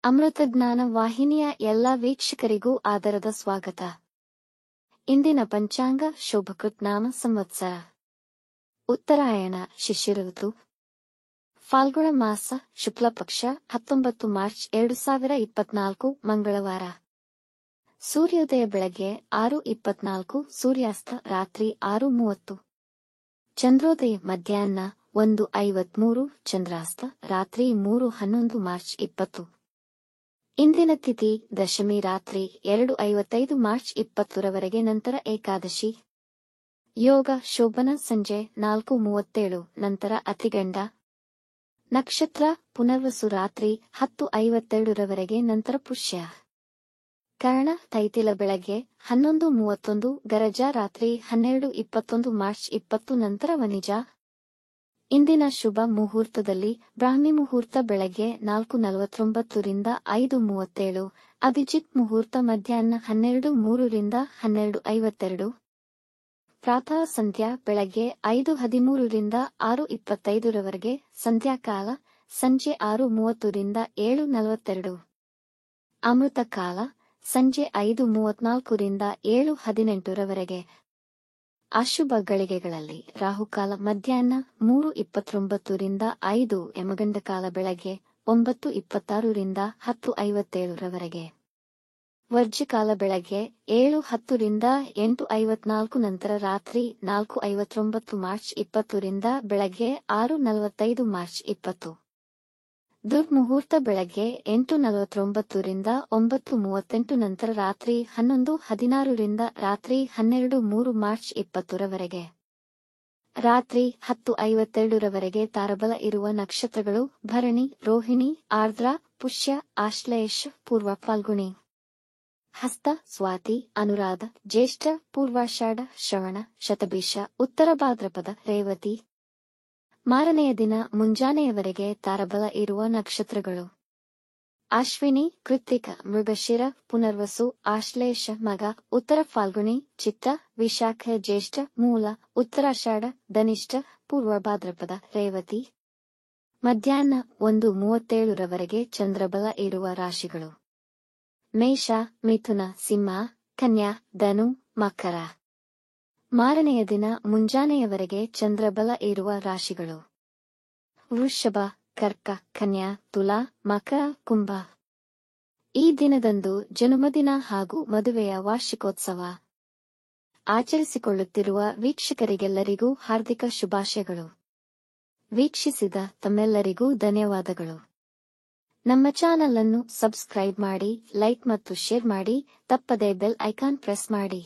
ಅಮೃತಜ್ಞಾನ ವಾಹಿನಿಯ ಎಲ್ಲ ವೀಕ್ಷಕರಿಗೂ ಆದರದ ಸ್ವಾಗತ. ಇಂದಿನ ಪಂಚಾಂಗ ಶೋಭಕೃತ್ ನಾಮ ಸಂವತ್ಸರ ಉತ್ತರಾಯಣ ಶಿಶಿರ ಋತು ಫಾಲ್ಗುಣ ಮಾಸ ಶುಕ್ಲ ಪಕ್ಷ 19 ಮಾರ್ಚ್ 2024 ಮಂಗಳವಾರ. ಸೂರ್ಯೋದಯ ಬೆಳಗ್ಗೆ 6:24, ಸೂರ್ಯಾಸ್ತ ರಾತ್ರಿ 6:30. ಚಂದ್ರೋದಯ ಮಧ್ಯಾಹ್ನ 1:53, ಚಂದ್ರಾಸ್ತ ರಾತ್ರಿ 3:11 ಮಾರ್ಚ್ 20. ಇಂದಿನ ತಿಥಿ ದಶಮಿ ರಾತ್ರಿ 2:55 ಮಾರ್ಚ್ 20ರವರೆಗೆ, ನಂತರ ಏಕಾದಶಿ. ಯೋಗ ಶೋಭನ ಸಂಜೆ 4:37, ನಂತರ ಅತಿಗಂಡ. ನಕ್ಷತ್ರ ಪುನರ್ವಸು ರಾತ್ರಿ 10:52ರವರೆಗೆ, ನಂತರ ಪುಷ್ಯ. ಕರ್ಣ ತೈತಿಲ ಬೆಳಗ್ಗೆ 11:31, ಗರಜ ರಾತ್ರಿ 12:21 ಮಾರ್ಚ್ 20, ನಂತರ ವನಿಜ. ಇಂದಿನ ಶುಭ ಮುಹೂರ್ತದಲ್ಲಿ ಬ್ರಾಹ್ಮಿ ಮುಹೂರ್ತ ಬೆಳಗ್ಗೆ 4:49 ರಿಂದ 5:37, ಅಭಿಜಿತ್ ಮುಹೂರ್ತ ಮಧ್ಯಾಹ್ನ 12:03 ರಿಂದ 12:52, ಪ್ರಾತಃ ಸಂಧ್ಯಾ ಬೆಳಗ್ಗೆ 5:13 ರಿಂದ 6:25ರವರೆಗೆ, ಸಂಧ್ಯಾಕಾಲ ಸಂಜೆ 6:30 ರಿಂದ 7:42, ಅಮೃತ ಕಾಲ ಸಂಜೆ 5:34 ರಿಂದ 7:18ರವರೆಗೆ. ಅಶುಭ ಗಳಿಗೆಗಳಲ್ಲಿ ರಾಹುಕಾಲ ಮಧ್ಯಾಹ್ನ 3:29 ರಿಂದ 5, ಯಮಗಂಡ ಕಾಲ ಬೆಳಗ್ಗೆ 9:26 ರಿಂದ 10:57ರವರೆಗೆ, ವರ್ಜ್ಯಕಾಲ ಬೆಳಗ್ಗೆ 7:10 ರಿಂದ 8:54, ನಂತರ ರಾತ್ರಿ 4:59 ಮಾರ್ಚ್ 20 ರಿಂದ ಬೆಳಗ್ಗೆ 6:45 ಮಾರ್ಚ್ 20. ದುರ್ಮುಹೂರ್ತ ಬೆಳಗ್ಗೆ 8:49 ರಿಂದ 9:38, ನಂತರ ರಾತ್ರಿ 11:16 ರಿಂದ ರಾತ್ರಿ 12:03 ಮಾರ್ಚ್ 20ರವರೆಗೆ. ರಾತ್ರಿ 10:52ರವರೆಗೆ ತಾರಬಲ ಇರುವ ನಕ್ಷತ್ರಗಳು ಭರಣಿ, ರೋಹಿಣಿ, ಆರ್ದ್ರ, ಪುಷ್ಯ, ಆಶ್ಲೇಷ, ಪೂರ್ವ ಫಾಲ್ಗುಣಿ, ಹಸ್ತ, ಸ್ವಾತಿ, ಅನುರಾಧ, ಜ್ಯೇಷ್ಠ, ಪೂರ್ವಾಷಾಢ, ಶ್ರವಣ, ಶತಭಿಷ, ಉತ್ತರ ಭಾದ್ರಪದ, ರೇವತಿ. ಮಾರನೆಯ ದಿನ ಮುಂಜಾನೆಯವರೆಗೆ ತಾರಬಲ ಇರುವ ನಕ್ಷತ್ರಗಳು ಅಶ್ವಿನಿ, ಕೃತ್ತಿಕ, ಮೃಗಶಿರ, ಪುನರ್ವಸು, ಆಶ್ಲೇಷ, ಮಗ, ಉತ್ತರ ಫಾಲ್ಗುಣಿ, ಚಿತ್ತ, ವಿಶಾಖ, ಜ್ಯೇಷ್ಠ, ಮೂಲ, ಉತ್ತರಾಷಾಢ, ಧನಿಷ್ಠ, ಪೂರ್ವ ಭಾದ್ರಪದ, ರೇವತಿ. ಮಧ್ಯಾಹ್ನ 1:37ರವರೆಗೆ ಚಂದ್ರಬಲ ಇರುವ ರಾಶಿಗಳು ಮೇಷ, ಮಿಥುನ, ಸಿಂಹ, ಕನ್ಯಾ, ಧನು, ಮಕರ. ಮಾರನೆಯ ದಿನ ಮುಂಜಾನೆಯವರೆಗೆ ಚಂದ್ರಬಲ ಇರುವ ರಾಶಿಗಳು ವೃಷಭ, ಕರ್ಕ, ಕನ್ಯಾ, ತುಲಾ, ಮಕರ, ಕುಂಭ. ಈ ದಿನದಂದು ಜನ್ಮದಿನ ಹಾಗೂ ಮದುವೆಯ ವಾರ್ಷಿಕೋತ್ಸವ ಆಚರಿಸಿಕೊಳ್ಳುತ್ತಿರುವ ವೀಕ್ಷಕರಿಗೆಲ್ಲರಿಗೂ ಹಾರ್ದಿಕ ಶುಭಾಶಯಗಳು. ವೀಕ್ಷಿಸಿದ ತಮ್ಮೆಲ್ಲರಿಗೂ ಧನ್ಯವಾದಗಳು. ನಮ್ಮ ಚಾನಲ್ ಅನ್ನು ಸಬ್ಸ್ಕ್ರೈಬ್ ಮಾಡಿ, ಲೈಕ್ ಮತ್ತು ಶೇರ್ ಮಾಡಿ, ತಪ್ಪದೇ ಬೆಲ್ ಐಕಾನ್ ಪ್ರೆಸ್ ಮಾಡಿ.